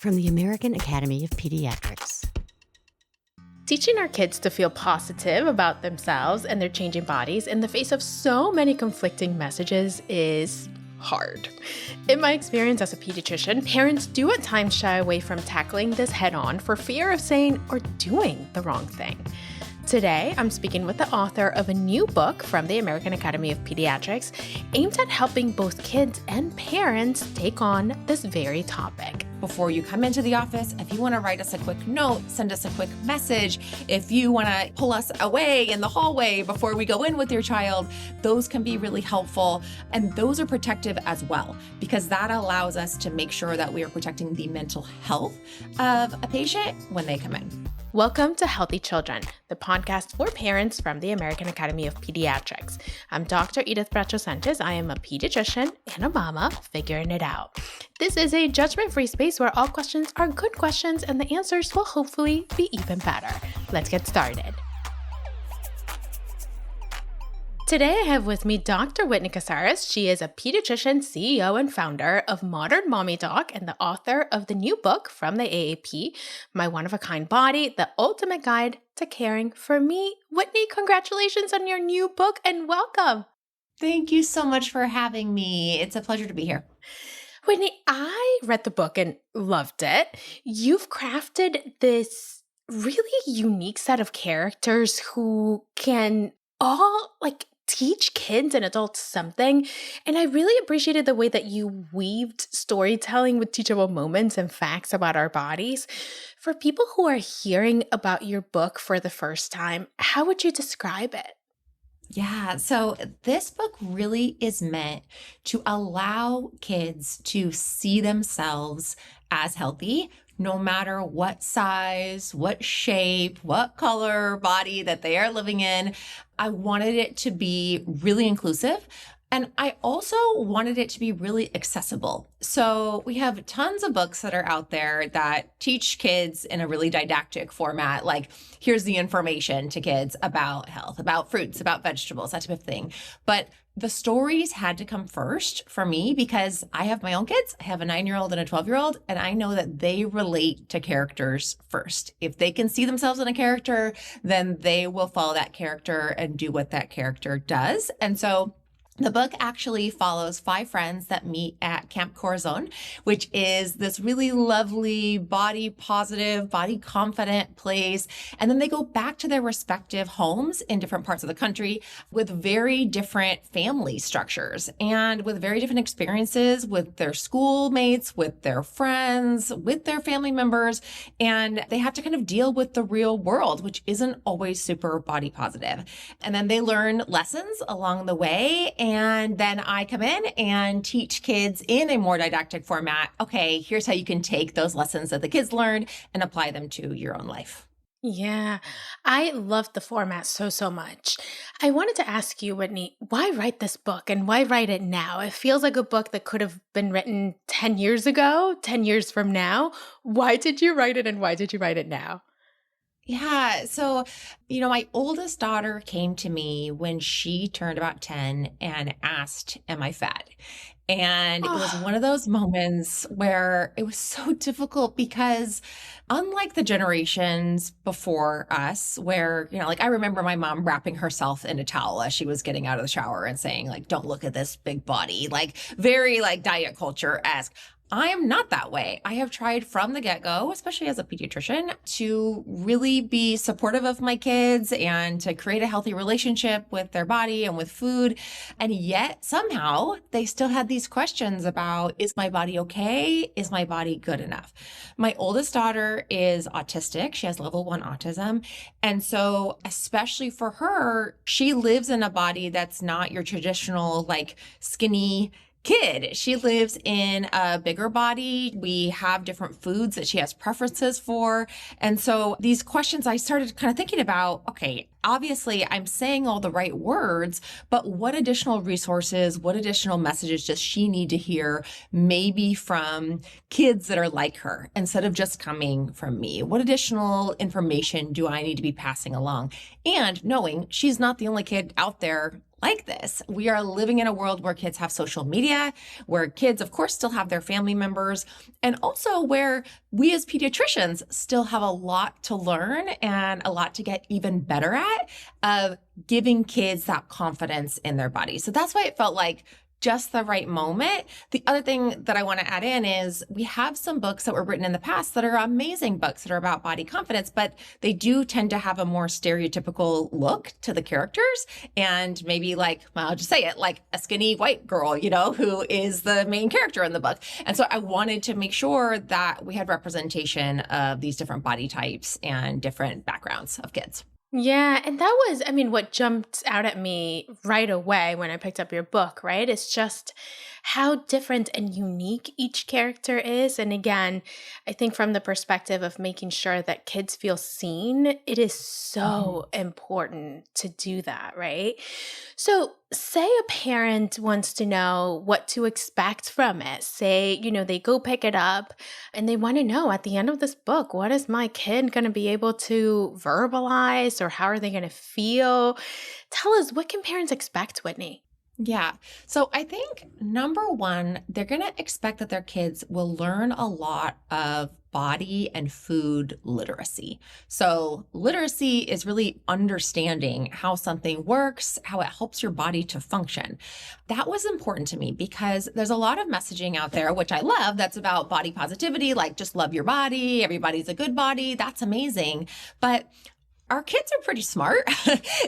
from the American Academy of Pediatrics. Teaching our kids to feel positive about themselves and their changing bodies in the face of so many conflicting messages is hard. In my experience as a pediatrician, parents do at times shy away from tackling this head-on for fear of saying or doing the wrong thing. Today, I'm speaking with the author of a new book from the American Academy of Pediatrics aimed at helping both kids and parents take on this very topic. Before you come into the office, if you want to write us a quick note, send us a quick message, if you want to pull us away in the hallway before we go in with your child, those can be really helpful. And those are protective as well, because that allows us to make sure that we are protecting the mental health of a patient when they come in. Welcome to Healthy Children, the podcast for parents from the American Academy of Pediatrics. I'm Dr. Edith Bracho-Sanchez. I am a pediatrician and a mama figuring it out. This is a judgment-free space where all questions are good questions and the answers will hopefully be even better. Let's get started. Today I have with me Dr. Whitney Casares. She is a pediatrician, CEO, and founder of Modern Mommy Doc and the author of the new book from the AAP, My One-of-a-Kind Body, The Ultimate Guide to Caring for Me. Whitney, congratulations on your new book and welcome. Thank you so much for having me. It's a pleasure to be here. Whitney, I read the book and loved it. You've crafted this really unique set of characters who can all teach kids and adults something. And I really appreciated the way that you weaved storytelling with teachable moments and facts about our bodies. For people who are hearing about your book for the first time, how would you describe it? Yeah, so this book really is meant to allow kids to see themselves as healthy, no matter what size, what shape, what color, body that they are living in. I wanted it to be really inclusive. And I also wanted it to be really accessible. So we have tons of books that are out there that teach kids in a really didactic format, like here's the information to kids about health, about fruits, about vegetables, that type of thing. But the stories had to come first for me because I have my own kids. I have a 9-year-old and a 12-year-old, and I know that they relate to characters first. If they can see themselves in a character, then they will follow that character and do what that character does. And so the book actually follows 5 friends that meet at Camp Corazon, which is this really lovely body positive, body confident place. And then they go back to their respective homes in different parts of the country with very different family structures and with very different experiences with their schoolmates, with their friends, with their family members. And they have to kind of deal with the real world, which isn't always super body positive. And then they learn lessons along the way. And then I come in and teach kids in a more didactic format. Okay, here's how you can take those lessons that the kids learned and apply them to your own life. Yeah, I loved the format so much. I wanted to ask you, Whitney, why write this book and why write it now? It feels like a book that could have been written 10 years ago, 10 years from now. Why did you write it and why did you write it now? Yeah. So, my oldest daughter came to me when she turned about 10 and asked, am I fat? And it was one of those moments where it was so difficult because unlike the generations before us, where, I remember my mom wrapping herself in a towel as she was getting out of the shower and saying, don't look at this big body, very diet culture-esque. I am not that way. I have tried from the get-go, especially as a pediatrician, to really be supportive of my kids and to create a healthy relationship with their body and with food. And yet somehow they still had these questions about, is my body okay? Is my body good enough? My oldest daughter is autistic. She has level 1 autism. And so especially for her, she lives in a body that's not your traditional skinny kid. She lives in a bigger body. We have different foods that she has preferences for. And so these questions I started kind of thinking about, okay, obviously I'm saying all the right words, but what additional resources, what additional messages does she need to hear maybe from kids that are like her instead of just coming from me? What additional information do I need to be passing along? And knowing she's not the only kid out there like this. We are living in a world where kids have social media, where kids, of course, still have their family members, and also where we as pediatricians still have a lot to learn and a lot to get even better at of giving kids that confidence in their body. So that's why it felt like just the right moment. The other thing that I want to add in is we have some books that were written in the past that are amazing books that are about body confidence, but they do tend to have a more stereotypical look to the characters. And maybe like, well, I'll just say it, like a skinny white girl, who is the main character in the book. And so I wanted to make sure that we had representation of these different body types and different backgrounds of kids. Yeah, and that was, what jumped out at me right away when I picked up your book, right? It's just how different and unique each character is. And again, I think from the perspective of making sure that kids feel seen, it is so important to do that, right? So say a parent wants to know what to expect from it. Say, they go pick it up and they want to know at the end of this book, what is my kid going to be able to verbalize or how are they going to feel? Tell us, what can parents expect, Whitney? Yeah. So I think number one, they're going to expect that their kids will learn a lot of body and food literacy. So literacy is really understanding how something works, how it helps your body to function. That was important to me because there's a lot of messaging out there, which I love, that's about body positivity, like just love your body, everybody's a good body. That's amazing. But our kids are pretty smart.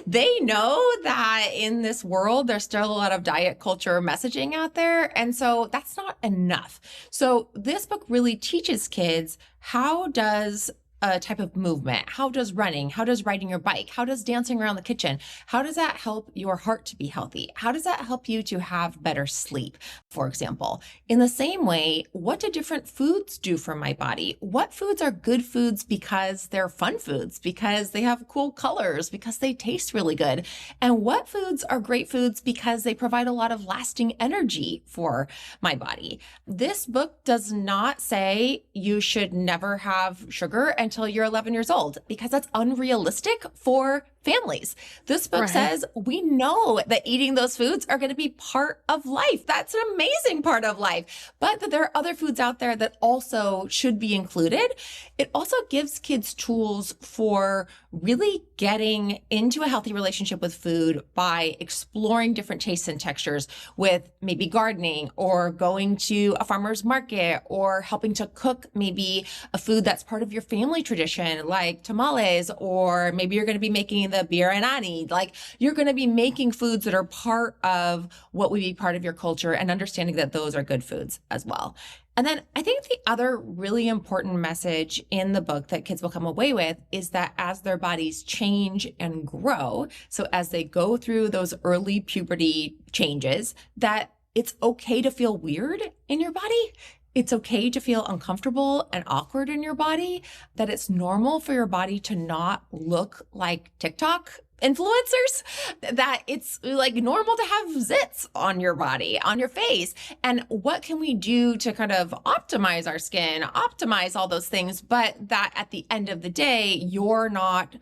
They know that in this world, there's still a lot of diet culture messaging out there. And so that's not enough. So this book really teaches kids, how does a type of movement, how does running, how does riding your bike, how does dancing around the kitchen, how does that help your heart to be healthy? How does that help you to have better sleep, for example? In the same way, what do different foods do for my body? What foods are good foods because they're fun foods, because they have cool colors, because they taste really good? And what foods are great foods because they provide a lot of lasting energy for my body? This book does not say you should never have sugar until you're 11 years old, because that's unrealistic for families. This book says we know that eating those foods are going to be part of life. That's an amazing part of life, but that there are other foods out there that also should be included. It also gives kids tools for really getting into a healthy relationship with food by exploring different tastes and textures with maybe gardening or going to a farmer's market or helping to cook maybe a food that's part of your family tradition, like tamales, or maybe you're going to be making the biryani. Like you're going to be making foods that are part of what would be part of your culture and understanding that those are good foods as well. And then I think the other really important message in the book that kids will come away with is that as their bodies change and grow, so as they go through those early puberty changes, that it's okay to feel weird in your body. It's okay to feel uncomfortable and awkward in your body, that it's normal for your body to not look like TikTok influencers, that it's like normal to have zits on your body, on your face. And what can we do to kind of optimize our skin, optimize all those things, but that at the end of the day, you're not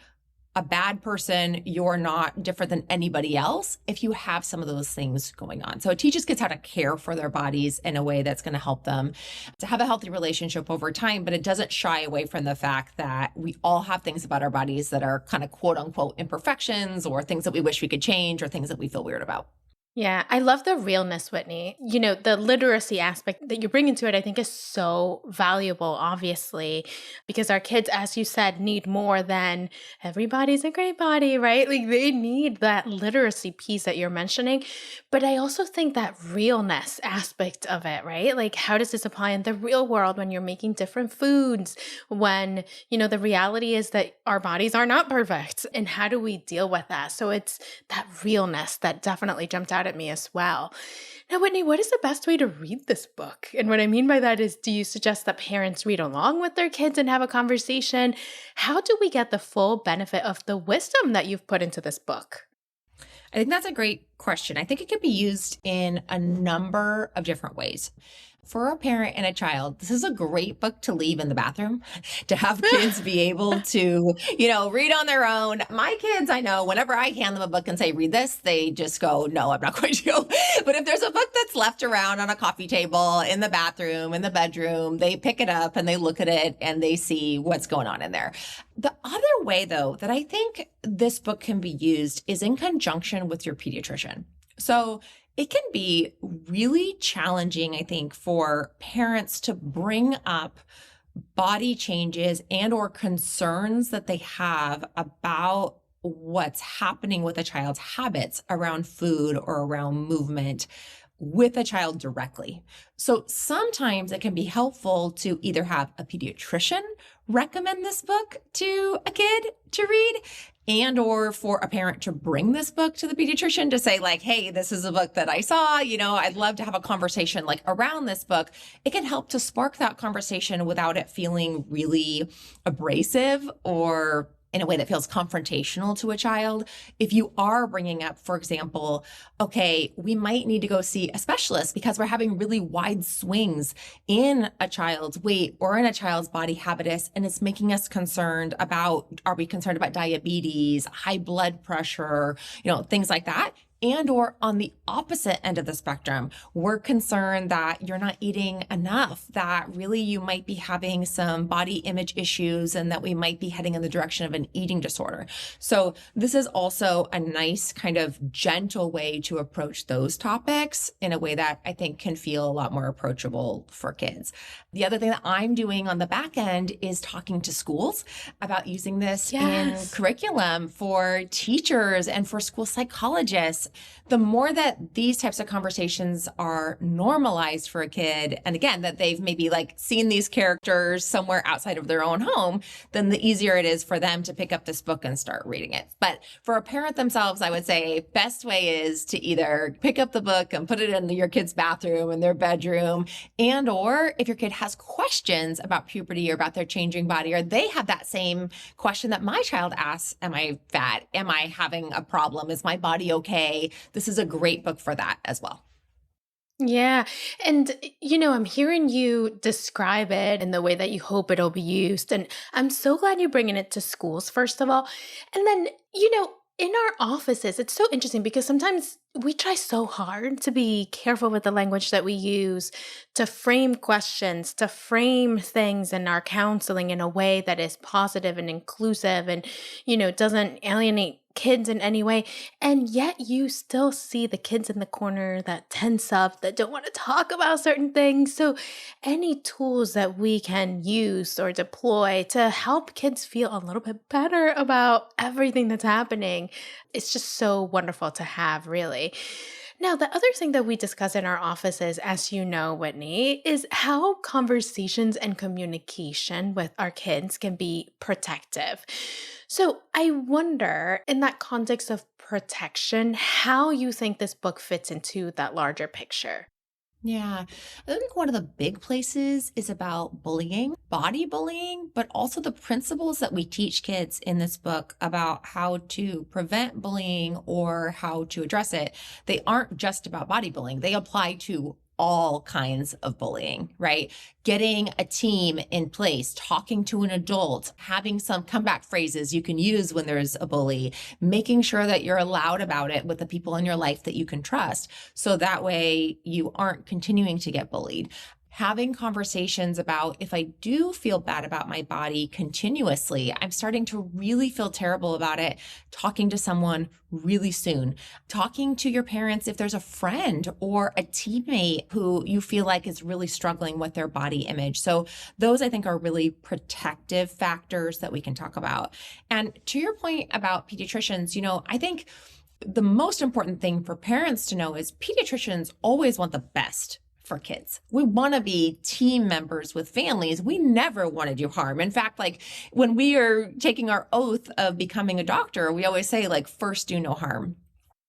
a bad person, you're not different than anybody else if you have some of those things going on. So it teaches kids how to care for their bodies in a way that's going to help them to have a healthy relationship over time, but it doesn't shy away from the fact that we all have things about our bodies that are kind of quote unquote imperfections or things that we wish we could change or things that we feel weird about. Yeah, I love the realness, Whitney. The literacy aspect that you bring into it, I think is so valuable, obviously, because our kids, as you said, need more than everybody's a great body, right? Like they need that literacy piece that you're mentioning. But I also think that realness aspect of it, right? Like how does this apply in the real world when you're making different foods, when, the reality is that our bodies are not perfect, and how do we deal with that? So it's that realness that definitely jumped out at me as well. Now, Whitney, what is the best way to read this book? And what I mean by that is, do you suggest that parents read along with their kids and have a conversation? How do we get the full benefit of the wisdom that you've put into this book? I think that's a great question. I think it can be used in a number of different ways. For a parent and a child, this is a great book to leave in the bathroom, to have kids be able to, read on their own. My kids, I know, whenever I hand them a book and say, read this, they just go, no, I'm not going to. But if there's a book that's left around on a coffee table, in the bathroom, in the bedroom, they pick it up and they look at it and they see what's going on in there. The other way, though, that I think this book can be used is in conjunction with your pediatrician. So it can be really challenging, I think, for parents to bring up body changes and or concerns that they have about what's happening with a child's habits around food or around movement with a child directly. So sometimes it can be helpful to either have a pediatrician recommend this book to a kid to read, and or for a parent to bring this book to the pediatrician to say like, hey, this is a book that I saw, I'd love to have a conversation like around this book. It can help to spark that conversation without it feeling really abrasive or in a way that feels confrontational to a child. If you are bringing up, for example, okay, we might need to go see a specialist because we're having really wide swings in a child's weight or in a child's body habitus, and it's making us concerned about, are we concerned about diabetes, high blood pressure, things like that? And or on the opposite end of the spectrum, we're concerned that you're not eating enough, that really you might be having some body image issues and that we might be heading in the direction of an eating disorder. So this is also a nice kind of gentle way to approach those topics in a way that I think can feel a lot more approachable for kids. The other thing that I'm doing on the back end is talking to schools about using this in curriculum for teachers and for school psychologists. The more that these types of conversations are normalized for a kid, and again, that they've maybe like seen these characters somewhere outside of their own home, then the easier it is for them to pick up this book and start reading it. But for a parent themselves, I would say best way is to either pick up the book and put it in your kid's bathroom, in their bedroom, and or if your kid has questions about puberty or about their changing body, or they have that same question that my child asks, am I fat? Am I having a problem? Is my body okay? This is a great book for that as well. Yeah. And, I'm hearing you describe it in the way that you hope it'll be used. And I'm so glad you're bringing it to schools, first of all. And then, in our offices, it's so interesting because sometimes we try so hard to be careful with the language that we use, to frame questions, to frame things in our counseling in a way that is positive and inclusive and, doesn't alienate kids in any way. And yet you still see the kids in the corner that tense up, that don't want to talk about certain things. So any tools that we can use or deploy to help kids feel a little bit better about everything that's happening, it's just so wonderful to have, really. Now, the other thing that we discuss in our offices, as you know, Whitney, is how conversations and communication with our kids can be protective. So I wonder, in that context of protection, how you think this book fits into that larger picture. Yeah, I think one of the big places is about bullying, body bullying, but also the principles that we teach kids in this book about how to prevent bullying or how to address it. They aren't just about body bullying. They apply to all kinds of bullying, right? Getting a team in place, talking to an adult, having some comeback phrases you can use when there's a bully, making sure that you're loud about it with the people in your life that you can trust. So that way you aren't continuing to get bullied. Having conversations about, if I do feel bad about my body continuously, I'm starting to really feel terrible about it, talking to someone really soon. Talking to your parents if there's a friend or a teammate who you feel like is really struggling with their body image. So those, I think, are really protective factors that we can talk about. And to your point about pediatricians, I think the most important thing for parents to know is pediatricians always want the best for kids. We want to be team members with families. We never want to do harm. In fact, like when we are taking our oath of becoming a doctor, we always say like, first do no harm.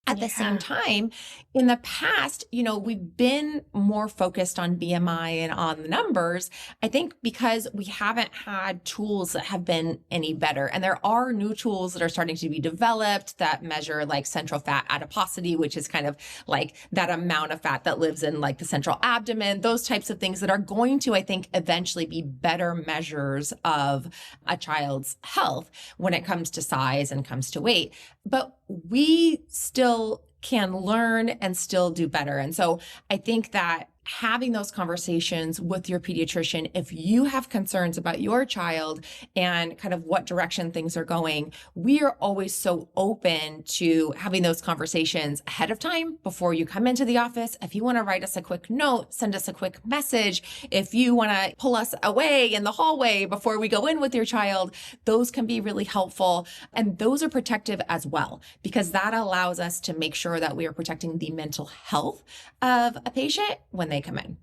At the same time, in the past, we've been more focused on BMI and on the numbers, I think because we haven't had tools that have been any better. And there are new tools that are starting to be developed that measure like central fat adiposity, which is kind of like that amount of fat that lives in like the central abdomen, those types of things that are going to, I think, eventually be better measures of a child's health when it comes to size and comes to weight. But we still can learn and still do better. And so I think that having those conversations with your pediatrician, if you have concerns about your child and kind of what direction things are going, we are always so open to having those conversations ahead of time before you come into the office. If you want to write us a quick note, send us a quick message. If you want to pull us away in the hallway before we go in with your child, those can be really helpful. And those are protective as well, because that allows us to make sure that we are protecting the mental health of a patient when they come in.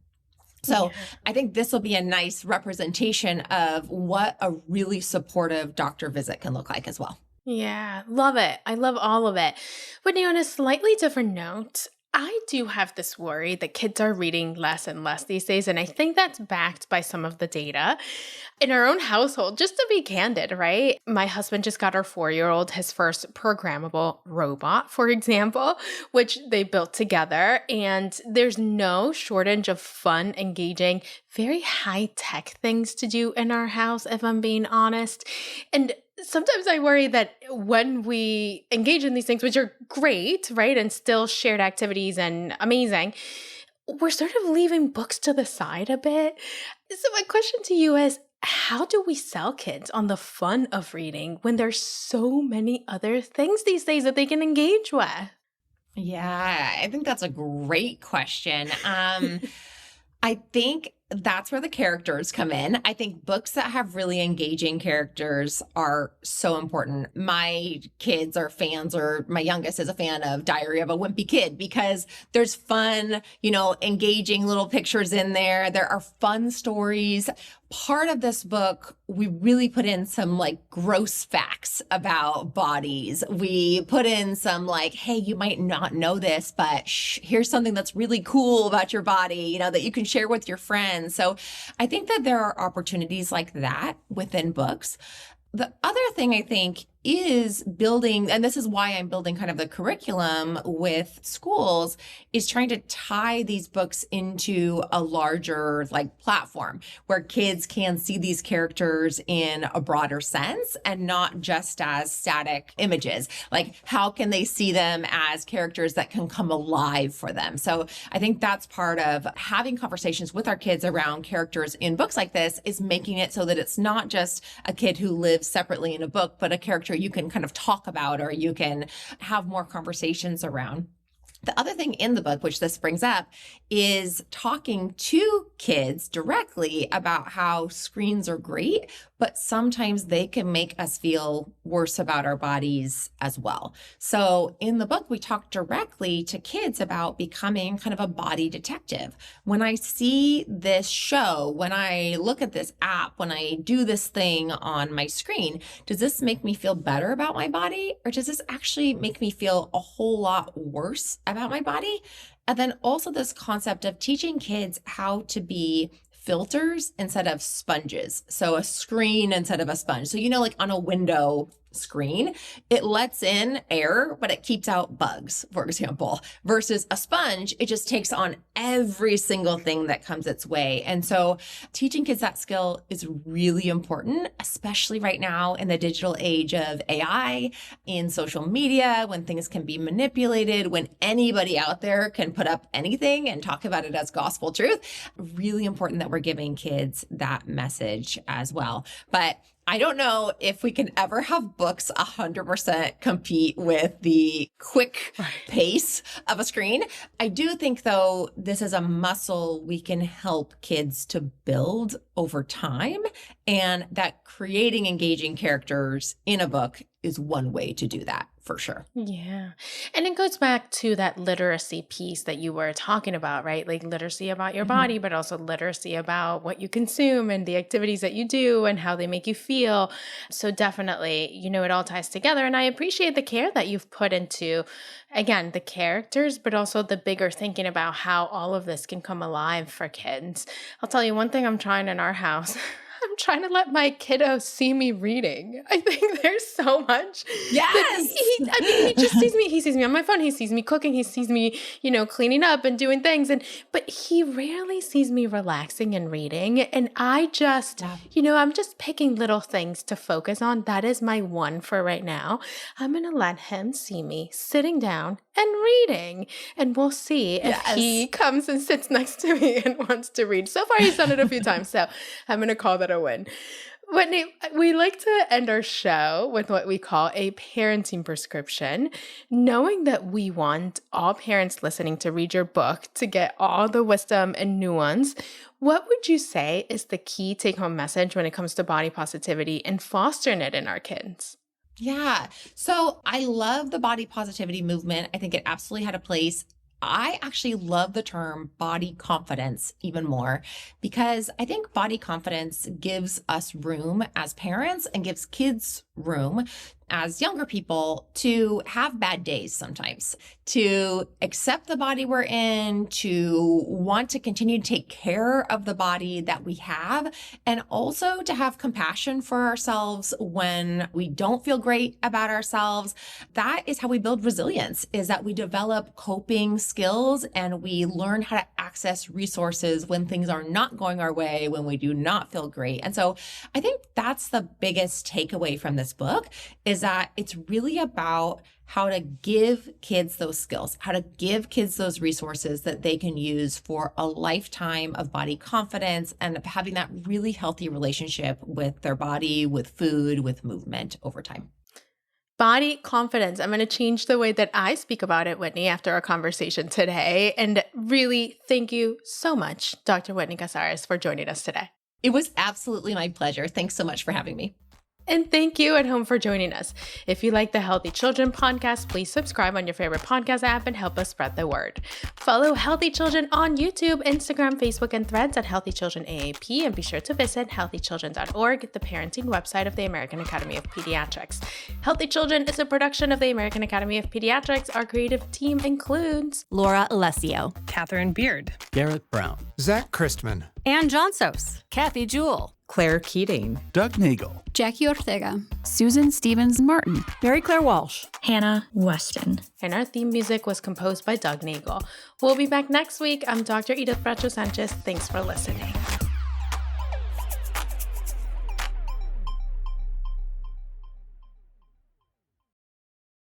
So I think this will be a nice representation of what a really supportive doctor visit can look like as well. Yeah, love it. I love all of it. Whitney, on a slightly different note, I do have this worry that kids are reading less and less these days, and I think that's backed by some of the data. In our own household, just to be candid, right? My husband just got our 4-year-old his first programmable robot, for example, which they built together. And there's no shortage of fun, engaging, very high-tech things to do in our house, if I'm being honest. And sometimes I worry that when we engage in these things, which are great, right, and still shared activities and amazing, we're sort of leaving books to the side a bit. So my question to you is, how do we sell kids on the fun of reading when there's so many other things these days that they can engage with? Yeah, I think that's a great question. I think that's where the characters come in. I think books that have really engaging characters are so important. My kids are fans, or my youngest is a fan of Diary of a Wimpy Kid, because there's fun, engaging little pictures in there. There are fun stories. Part of this book, we really put in some like gross facts about bodies. We put in some like, hey, you might not know this, but here's something that's really cool about your body, that you can share with your friends. So I think that there are opportunities like that within books. The other thing I think is building, and this is why I'm building kind of the curriculum with schools, is trying to tie these books into a larger like platform where kids can see these characters in a broader sense and not just as static images. Like, how can they see them as characters that can come alive for them? So I think that's part of having conversations with our kids around characters in books like this, is making it so that it's not just a kid who lives separately in a book, but a character you can kind of talk about, or you can have more conversations around. The other thing in the book, which this brings up, is talking to kids directly about how screens are great, but sometimes they can make us feel worse about our bodies as well. So in the book, we talk directly to kids about becoming kind of a body detective. When I see this show, when I look at this app, when I do this thing on my screen, does this make me feel better about my body? Or does this actually make me feel a whole lot worse about my body? And then also this concept of teaching kids how to be filters instead of sponges. So a screen instead of a sponge. So, like on a window screen, it lets in air, but it keeps out bugs, for example, versus a sponge, it just takes on every single thing that comes its way. And so teaching kids that skill is really important, especially right now in the digital age of AI, in social media, when things can be manipulated, when anybody out there can put up anything and talk about it as gospel truth. Really important that we're giving kids that message as well. But I don't know if we can ever have books 100% compete with the quick pace of a screen. I do think, though, this is a muscle we can help kids to build over time, and that creating engaging characters in a book is one way to do that for sure. Yeah. And it goes back to that literacy piece that you were talking about, right? Like literacy about your body, but also literacy about what you consume and the activities that you do and how they make you feel. So definitely, it all ties together. And I appreciate the care that you've put into, again, the characters, but also the bigger thinking about how all of this can come alive for kids. I'll tell you one thing I'm trying in our house. I'm trying to let my kiddo see me reading. I think there's so much. Yes. He just sees me. He sees me on my phone. He sees me cooking. He sees me, cleaning up and doing things. But he rarely sees me relaxing and reading. And I just, I'm just picking little things to focus on. That is my one for right now. I'm going to let him see me sitting down and reading. And we'll see if he comes and sits next to me and wants to read. So far, he's done it a few times. So I'm going to call that a win. Whitney, we like to end our show with what we call a parenting prescription, knowing that we want all parents listening to read your book to get all the wisdom and nuance. What would you say is the key take-home message when it comes to body positivity and fostering it in our kids? Yeah. So I love the body positivity movement. I think it absolutely had a place. I actually love the term body confidence even more because I think body confidence gives us room as parents and gives kids room as younger people to have bad days sometimes, to accept the body we're in, to want to continue to take care of the body that we have, and also to have compassion for ourselves when we don't feel great about ourselves. That is how we build resilience, is that we develop coping skills and we learn how to access resources when things are not going our way, when we do not feel great. And so I think that's the biggest takeaway from this book, is that it's really about how to give kids those skills, how to give kids those resources that they can use for a lifetime of body confidence and having that really healthy relationship with their body, with food, with movement over time. Body confidence. I'm going to change the way that I speak about it, Whitney, after our conversation today. And really, thank you so much, Dr. Whitney Casares, for joining us today. It was absolutely my pleasure. Thanks so much for having me. And thank you at home for joining us. If you like the Healthy Children podcast, please subscribe on your favorite podcast app and help us spread the word. Follow Healthy Children on YouTube, Instagram, Facebook, and Threads at Healthy Children AAP, and be sure to visit healthychildren.org, the parenting website of the American Academy of Pediatrics. Healthy Children is a production of the American Academy of Pediatrics. Our creative team includes Laura Alessio, Catherine Beard, Garrett Brown, Zach Christman, Ann Johnsos, Kathy Jewell, Claire Keating, Doug Nagel, Jackie Ortega, Susan Stevens-Martin, Mary Claire Walsh, Hannah Weston. And our theme music was composed by Doug Nagel. We'll be back next week. I'm Dr. Edith Bracho-Sanchez. Thanks for listening.